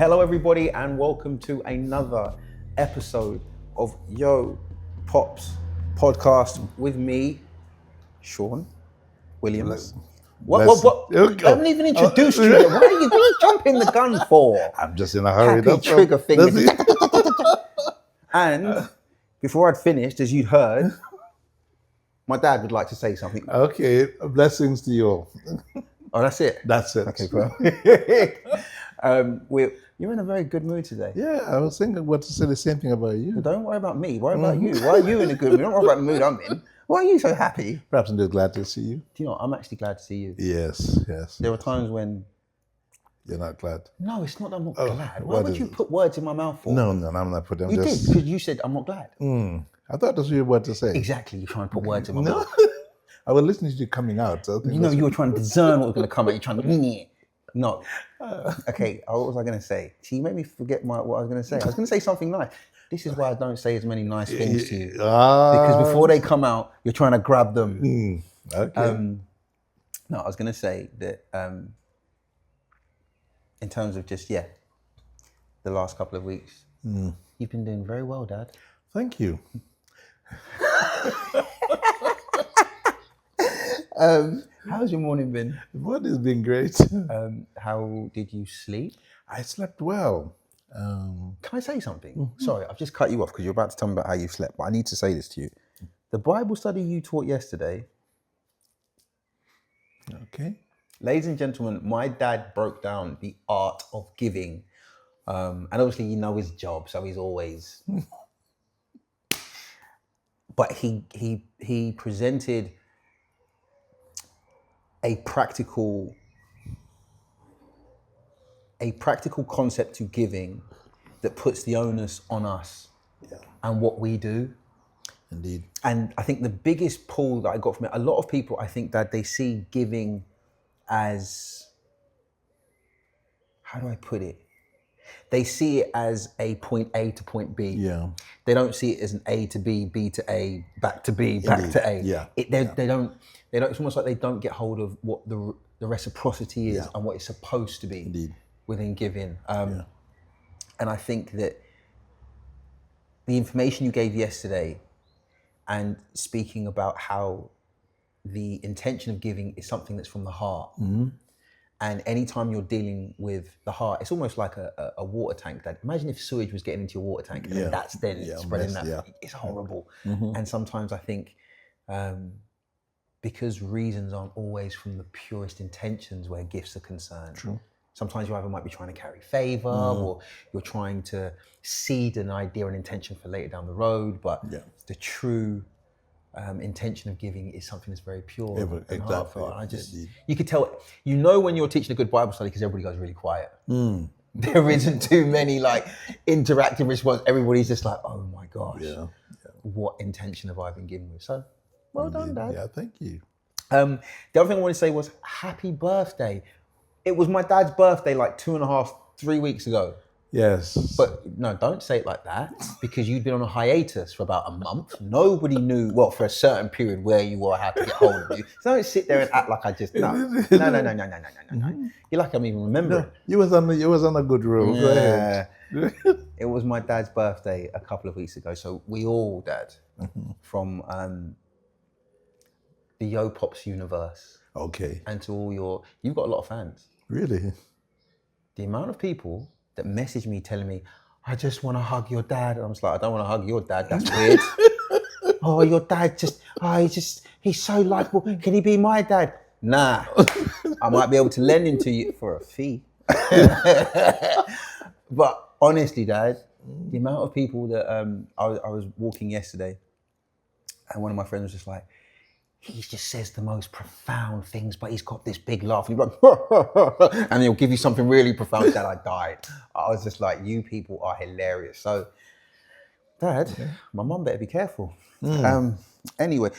Hello everybody and welcome to another episode of Yo Pops podcast with me, Sean Williams. What? I haven't even introduced you yet. What are you jumping the gun for? I'm just in a hurry. Happy trigger finger. And before I'd finished, as you'd heard, my dad would like to say something. Okay, blessings to you all. Oh, that's it? That's it. Okay, bro. You're in a very good mood today. Yeah, I was thinking what to say the same thing about you. Don't worry about me. Worry about you. Why are you in a good mood? Don't worry about the mood I'm in. Why are you so happy? Perhaps I'm just glad to see you. Do you know, I'm actually glad to see you. Yes. There are times when... You're not glad? No, it's not that I'm not glad. Why would you put words in my mouth for? No, I'm not putting them. You did, because you said I'm not glad. I thought that's what you were about to say. Exactly, you're trying to put words in my mouth. I was listening to you coming out. So you were trying to discern what was going to come out. You're trying to... No. Okay, what was I going to say? See, you made me forget what I was going to say. I was going to say something nice. This is why I don't say as many nice things to you. Because before they come out, you're trying to grab them. Okay. No, I was going to say that in terms of just, the last couple of weeks, you've been doing very well, Dad. Thank you. How's your morning been? The morning's been great. How did you sleep? I slept well. Can I say something? Sorry, I've just cut you off because you're about to tell me about how you slept, but I need to say this to you. The Bible study you taught yesterday. Okay. Ladies and gentlemen, my dad broke down the art of giving. And obviously you know his job, so he's always... But he presented a practical concept to giving that puts the onus on us and what we do. Indeed. And I think the biggest pull that I got from it, a lot of people, I think that they see giving as, how do I put it? They see it as a point A to point B. Yeah. They don't see it as an A to B, B to A, back to B, back to A. Yeah. They don't. It's almost like they don't get hold of what the reciprocity is and what it's supposed to be within giving. And I think that the information you gave yesterday and speaking about how the intention of giving is something that's from the heart. And anytime you're dealing with the heart, it's almost like a water tank. That imagine if sewage was getting into your water tank and then that's then spreading that. Yeah. It's horrible. And sometimes I think because reasons aren't always from the purest intentions where gifts are concerned. True. Sometimes you either might be trying to carry favor or you're trying to seed an idea and intention for later down the road. But the true intention of giving is something that's very pure and heartfelt. And you could tell, when you're teaching a good Bible study because everybody goes really quiet. There isn't too many like interactive response. Everybody's just like, oh my gosh, what intention have I been given with? So well done, Dad. Yeah, thank you. The other thing I wanted to say was happy birthday. It was my dad's birthday like 3 weeks ago. Yes. But no, don't say it like that because you'd been on a hiatus for about a month. Nobody knew, for a certain period where you were, how to get hold of you. So don't sit there and act like I just, no. You're like I'm even remembering. No, you was on a good roll. Go ahead. It was my dad's birthday a couple of weeks ago. So we all, Dad, from the Yo Pops universe. Okay. And to you've got a lot of fans. Really? The amount of people that message me telling me, I just want to hug your dad. And I'm just like, I don't want to hug your dad. That's weird. Oh, your dad he's so likable. Can he be my dad? Nah. I might be able to lend him to you for a fee. But honestly, Dad, the amount of people that I was walking yesterday and one of my friends was just like, he just says the most profound things, but he's got this big laugh. And he's like, and he'll give you something really profound. Dad, I died. I was just like, you people are hilarious. So, Dad, my mum better be careful. Anyway,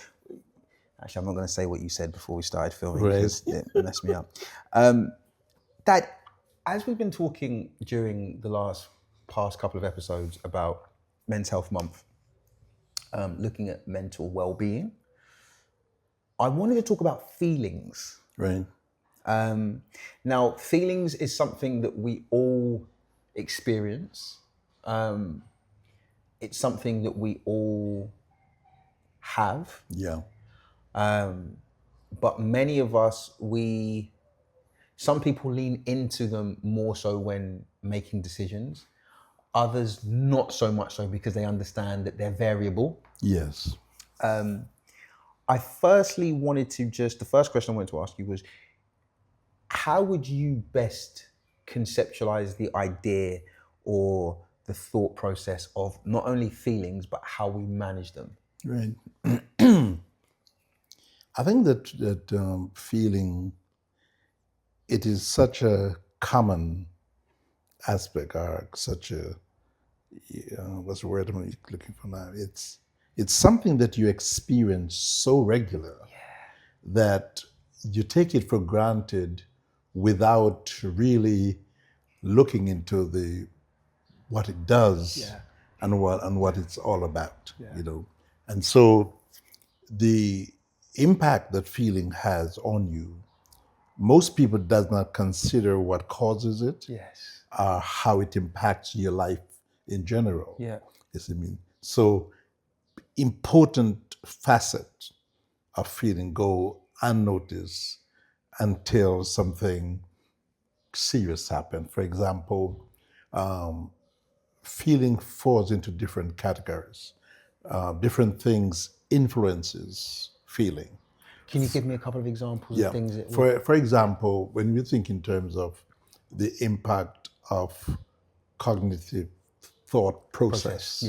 actually, I'm not going to say what you said before we started filming because it messed me up. Dad, as we've been talking during the past couple of episodes about Men's Health Month, looking at mental well-being, I wanted to talk about feelings. Right. Now, feelings is something that we all experience. It's something that we all have. Yeah. But many of us, some people lean into them more so when making decisions. Others not so much so because they understand that they're variable. Yes. I firstly the first question I wanted to ask you was, how would you best conceptualize the idea or the thought process of not only feelings, but how we manage them? Right. I think that feeling, it is such a common aspect, or such a, what's the word I'm looking for now? It's something that you experience so regular that you take it for granted without really looking into what it does and what it's all about, And so the impact that feeling has on you, most people does not consider what causes it, how it impacts your life in general. Yeah. Yes, I mean, so important facets of feeling go unnoticed until something serious happens. For example, feeling falls into different categories. Different things influences feeling. Can you give me a couple of examples of things that For example, when we think in terms of the impact of cognitive thought process.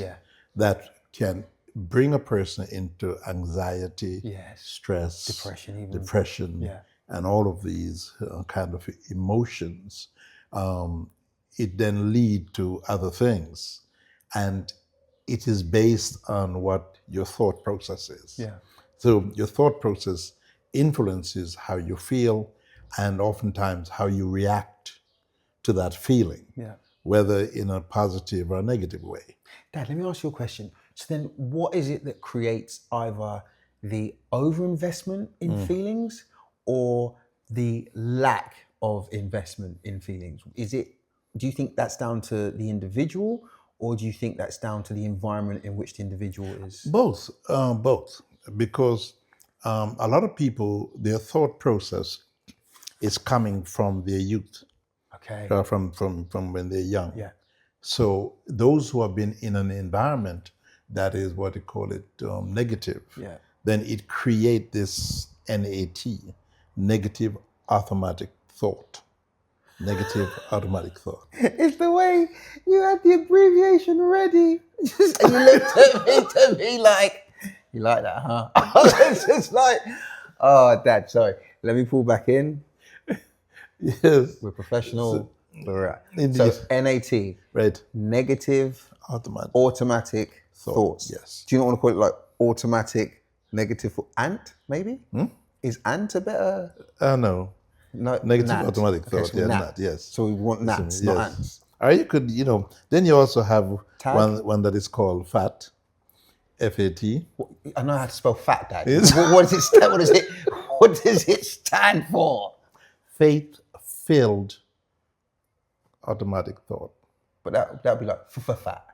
That can bring a person into anxiety, stress, depression, and all of these kind of emotions, it then lead to other things. And it is based on what your thought process is. So your thought process influences how you feel and oftentimes how you react to that feeling, whether in a positive or negative way. Dad, let me ask you a question. So then what is it that creates either the overinvestment in feelings or the lack of investment in feelings? Do you think that's down to the individual, or do you think that's down to the environment in which the individual is? Both, because a lot of people, their thought process is coming from their youth, from when they're young. So those who have been in an environment that is what they call it negative, then it creates this NAT, negative automatic thought. Negative automatic thought. It's the way you had the abbreviation ready. And you looked at me like, you like that, huh? It's just like, oh, Dad, sorry. Let me pull back in. Yes. We're professional. We're Indeed. So NAT. Right. Negative automatic thoughts. Yes. Do you not want to call it like automatic negative ant, maybe? Is ant a better? No. No, negative gnat. automatic thought. So Gnat, yes. So we want gnats, not ants. Or you could, then you also have one that is called FAT, F-A-T. I know how to spell fat, Dad. What does it stand for? Faith-filled automatic thought. But that'd be like fat.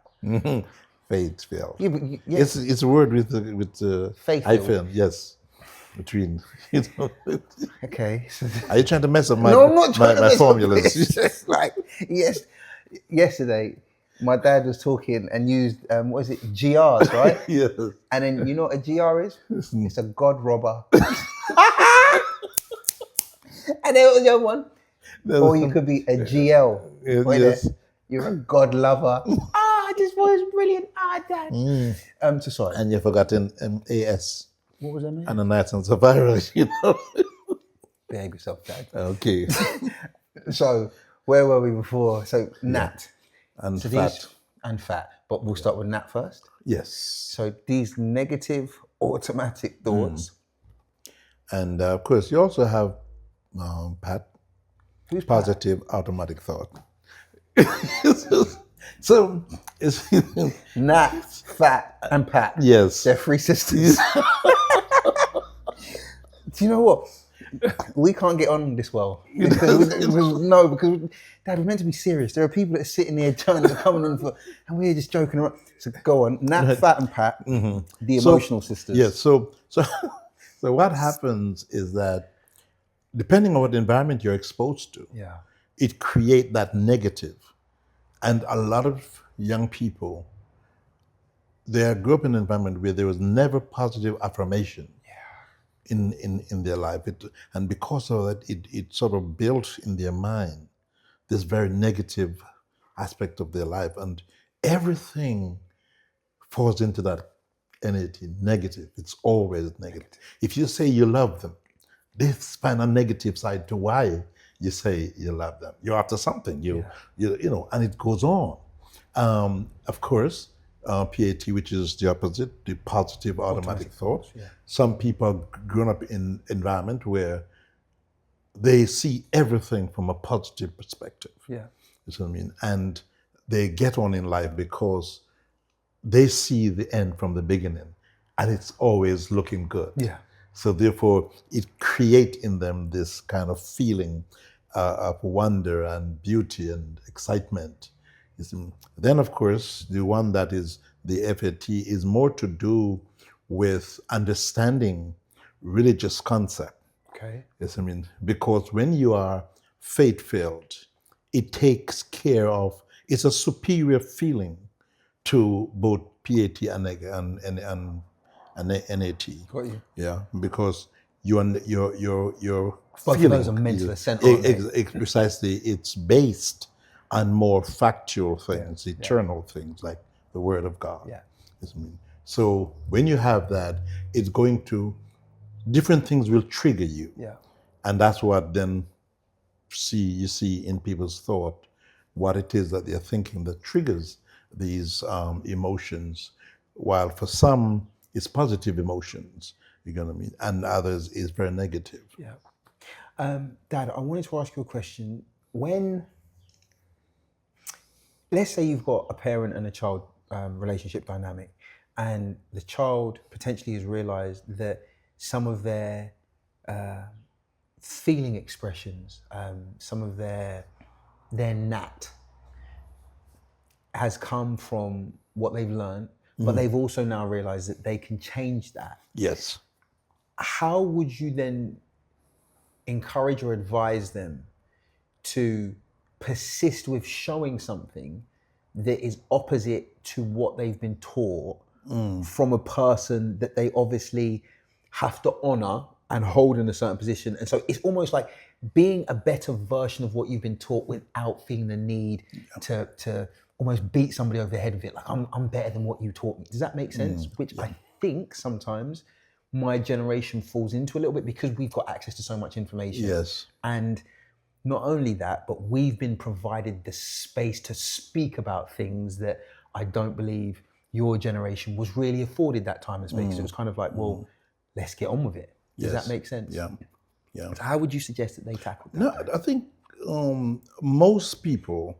Faith-filled. Yeah. It's a word with faith hyphen, yes. Between, Okay. So are you trying to mess up my formulas? It's just like, yesterday, my dad was talking and used, what is it, GRs, right? Yes. And then you know what a GR is? It's a God robber. And then what was the other one? Or you could be a GL. Yes. You're a God lover. This boy is brilliant. Dad. So sorry. And you've forgotten AS. What was that mean? And a night and survivor, Behave yourself, Dad. Okay. So where were we before? So gnat. And so fat. And fat. But we'll start with gnat first. Yes. So these negative automatic thoughts. And of course, you also have PAT. Who's positive automatic thought. So it's Nat, Fat, and Pat. Yes. They're three sisters. Do you know what? we can't get on this well. Because Dad, we're meant to be serious. There are people that are sitting there trying to come on for, and we're just joking around. So go on, Nat, Fat, and Pat, the emotional sisters. Yes. So what happens is that depending on what environment you're exposed to, it creates that negative. And a lot of young people, they grew up in an environment where there was never positive affirmation in their life. And because of that, it sort of built in their mind this very negative aspect of their life. And everything falls into that NAT, negative. It's always negative. If you say you love them, they find a negative side to why you say you love them. You're after something, you know, and it goes on. Of course, PAT, which is the opposite, the positive automatic thought. Some people have grown up in environment where they see everything from a positive perspective. You see what I mean? And they get on in life because they see the end from the beginning, and it's always looking good. So therefore, it creates in them this kind of feeling of wonder and beauty and excitement. Then, of course, the one that is the FAT is more to do with understanding religious concept. Yes, I mean, because when you are faith-filled, it takes care of, it's a superior feeling to both PAT and NAT. Got you. Yeah, because you're both feeling, of those are mental assent, aren't they? Precisely, it's based on more factual things, eternal things like the Word of God. Yes, I mean, so when you have that, it's going to, different things will trigger you. And that's what then you see in people's thought, what it is that they're thinking that triggers these emotions, while for some it's positive emotions, you know what I mean, and others is very negative. Dad, I wanted to ask you a question. When, let's say you've got a parent and a child relationship dynamic, and the child potentially has realized that some of their feeling expressions, some of their nat has come from what they've learned, but they've also now realized that they can change that. Yes. How would you then encourage or advise them to persist with showing something that is opposite to what they've been taught from a person that they obviously have to honor and hold in a certain position? And so it's almost like being a better version of what you've been taught without feeling the need to almost beat somebody over the head with it. Like, I'm better than what you taught me. Does that make sense? Which I think sometimes my generation falls into a little bit because we've got access to so much information. And not only that, but we've been provided the space to speak about things that I don't believe your generation was really afforded that time and space. It was kind of like, well, let's get on with it. Does that make sense? Yeah. So how would you suggest that they tackle that? No, I think most people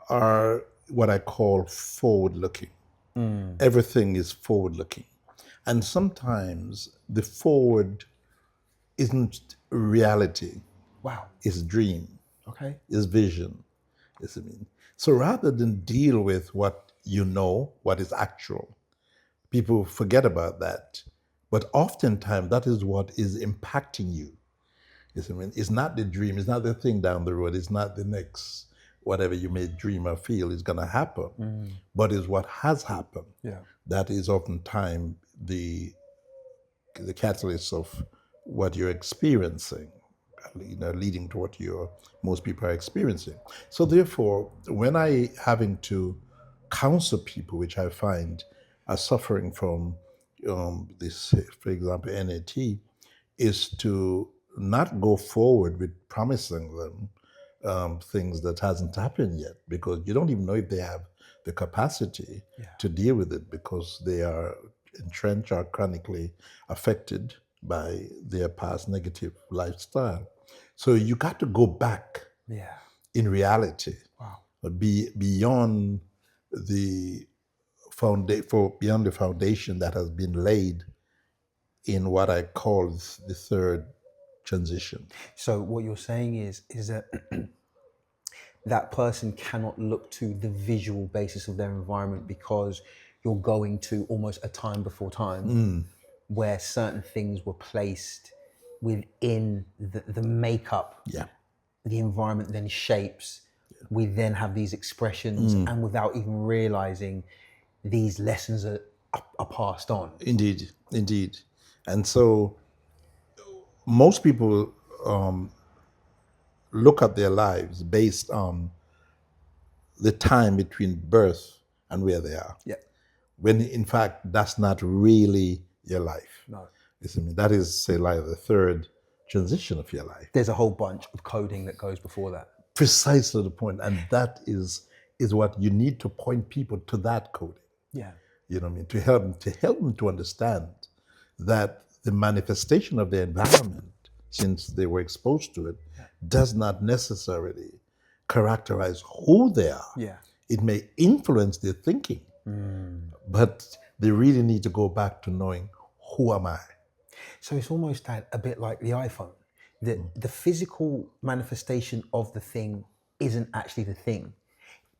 are what I call forward-looking. Everything is forward-looking. And sometimes the forward isn't reality. It's dream. It's vision. Yes, I mean. So rather than deal with what you know, what is actual, people forget about that. But oftentimes that is what is impacting you. Yes, I mean, it's not the dream, it's not the thing down the road, it's not the next whatever you may dream or feel is gonna happen, but it's what has happened. That is oftentimes the catalyst of what you're experiencing, you know, leading to what most people are experiencing. So therefore, when I having to counsel people, which I find are suffering from this, for example, NAT, is to not go forward with promising them things that hasn't happened yet, because you don't even know if they have the capacity to deal with it, because they are entrenched or chronically affected by their past negative lifestyle. So you got to go back in reality, be beyond the foundation that has been laid in what I call the third transition. So what you're saying is that that person cannot look to the visual basis of their environment because you're going to almost a time before time where certain things were placed within the makeup. Yeah. The environment then shapes. We then have these expressions, and without even realizing, these lessons are passed on. Indeed. And so most people look at their lives based on the time between birth and where they are. Yeah. When in fact, that's not really your life. No. That is, say, like the third transition of your life. There's a whole bunch of coding that goes before that. Precisely the point. And that is what you need to point people to, that coding. Yeah. You know what I mean? To help them to understand that the manifestation of their environment, since they were exposed to it, does not necessarily characterize who they are. Yeah. It may influence their thinking, but they really need to go back to knowing, who am I? So it's almost a bit like the iPhone. The physical manifestation of the thing isn't actually the thing.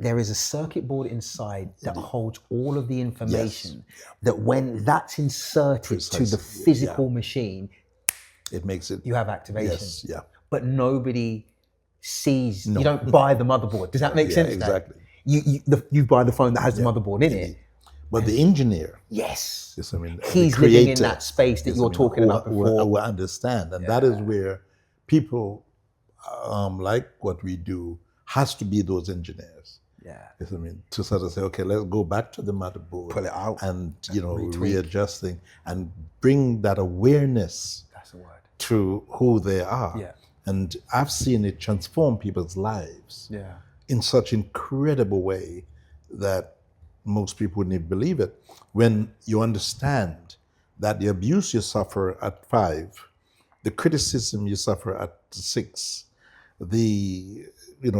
There is a circuit board inside that holds all of the information that when that's inserted to the physical machine, it makes it, you have activation. Yes, yeah. But nobody sees, you don't buy the motherboard. Does that make sense? Exactly. You buy the phone that has the motherboard in it. But the engineer, yes, I mean, he's the creator, living in that space that you're talking about before. Who understand, and that is where people like what we do has to be those engineers. Yeah, I mean, to sort of say, okay, let's go back to the motherboard, pull it out, and readjusting and bring that awareness. That's the word. To who they are. Yeah. And I've seen it transform people's lives. Yeah. In such incredible way that most people wouldn't even believe it. When you understand that the abuse you suffer at 5, the criticism you suffer at 6, the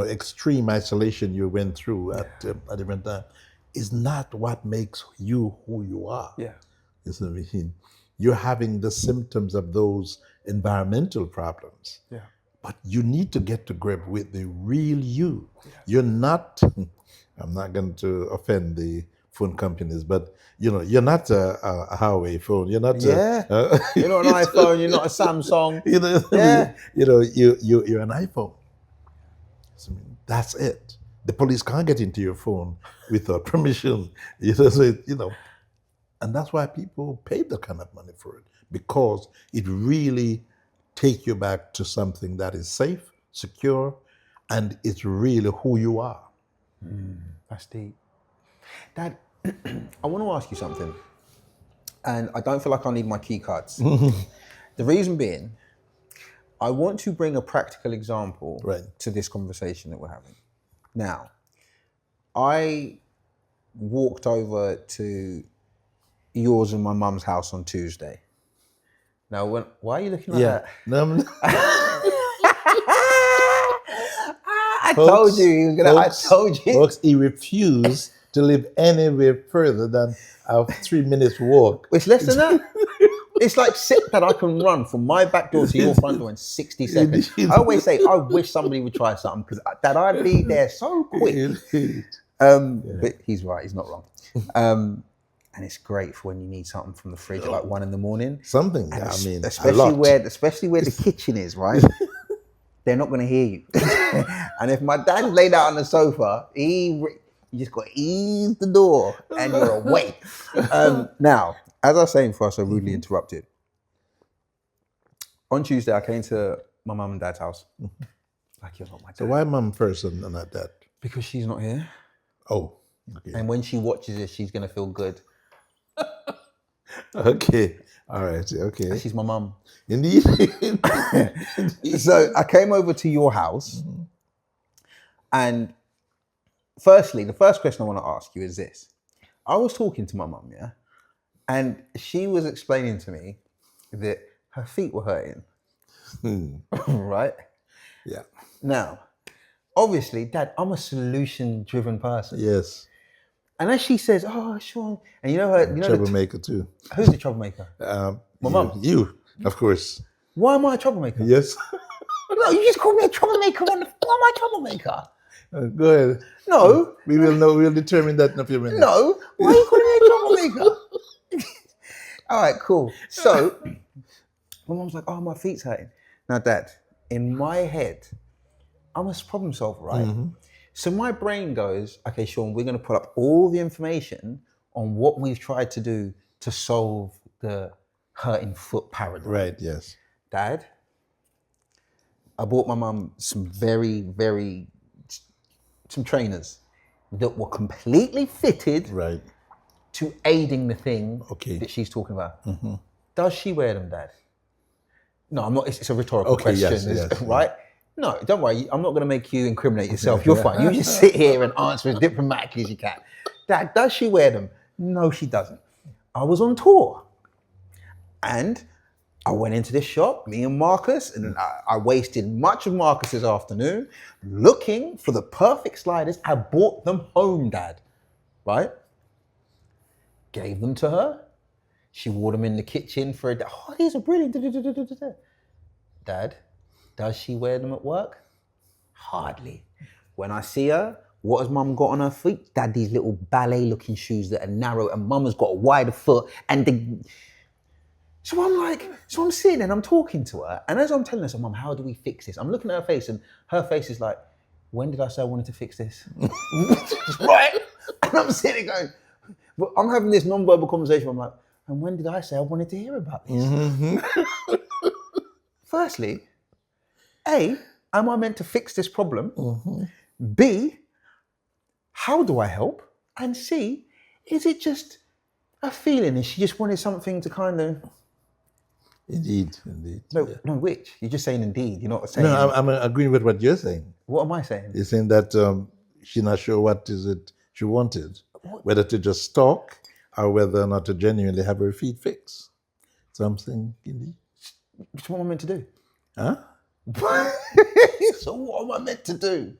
extreme isolation you went through at a different time, is not what makes you who you are. Yeah. You see what I mean? You're having the symptoms of those environmental problems. Yeah. But you need to get to grip with the real you. Yeah. You're not, I'm not going to offend the phone companies, but you're not a Huawei phone. You're not you're not an iPhone, you're not a Samsung. You're an iPhone. So that's it. The police can't get into your phone without permission. And that's why people pay the kind of money for it, because it really takes you back to something that is safe, secure, and it's really who you are. That's deep. Dad, I want to ask you something, and I don't feel like I need my key cards. The reason being, I want to bring a practical example to this conversation that we're having. Now, I walked over to yours and my mum's house on Tuesday. Now, why are you looking like that? No, I told you he was gonna. I told you. Folks, he refused to live anywhere further than a 3 minutes walk. It's less than that. It's like that I can run from my back door to your front door in 60 seconds. I always say, I wish somebody would try something, because that I'd be there so quick. But he's right, he's not wrong. And it's great for when you need something from the fridge at like 1 a.m. Something, and I mean, especially where the kitchen is, right? They're not going to hear you. And if my dad's laid out on the sofa, you just got to ease the door and you're awake. Now, as I was saying before I so rudely interrupted, on Tuesday I came to my mum and dad's house. Like, you're not my dad. So why mum first and not dad? Because she's not here. Oh, okay. And when she watches it, she's going to feel good. Okay. All right. Okay. She's my mum. Indeed. So I came over to your house. And firstly, the first question I want to ask you is this. I was talking to my mum, yeah? And she was explaining to me that her feet were hurting. Right? Yeah. Now, obviously, Dad, I'm a solution-driven person. Yes. And as she says, "Oh, Sean," and you know her, troublemaker too. Who's the troublemaker? My mum. You, of course. Why am I a troublemaker? Yes. No, you just called me a troublemaker on the... Why am I a troublemaker? Go ahead. No. We will know. We'll determine that in a few minutes. No. Why are you calling me a troublemaker? All right, cool. So, my mom's like, oh, my feet's hurting. Now, Dad, in my head, I'm a problem solver, right? So my brain goes, okay, Sean, we're going to put up all the information on what we've tried to do to solve the hurting foot paradigm. Right, yes. Dad, I bought my mum some some trainers that were completely fitted Right. to aiding the thing Okay. that she's talking about. Does she wear them, Dad? No, I'm not. It's a rhetorical Okay, question, yes, right? No, don't worry. I'm not going to make you incriminate yourself. You're fine. You just sit here and answer as diplomatically as you can. Dad, does she wear them? No, she doesn't. I was on tour, and I went into this shop, me and Marcus, and I wasted much of Marcus's afternoon looking for the perfect sliders. I brought them home, Dad, right? Gave them to her. She wore them in the kitchen for a day. Oh, these are brilliant. Dad, does she wear them at work? Hardly. When I see her, what has Mum got on her feet? Dad, these little ballet-looking shoes that are narrow, and Mum has got a wider foot. So I'm sitting there and I'm talking to her, and as I'm telling her, so Mum, how do we fix this? I'm looking at her face, and her face is like, when did I say I wanted to fix this? Right? And I'm sitting there going, but I'm having this non-verbal conversation. I'm like, and when did I say I wanted to hear about this? Firstly, A, am I meant to fix this problem? B, how do I help? And C, is it just a feeling? Is she just wanted something to kind of... Indeed. No, Yeah. no, which? You're just saying indeed. You're not saying... No, I'm agreeing with what you're saying. What am I saying? You're saying that she's not sure what is it she wanted, whether to just talk or whether or not to genuinely have her feet fixed. Something, indeed. So what am I meant to do? Huh? So what am I meant to do?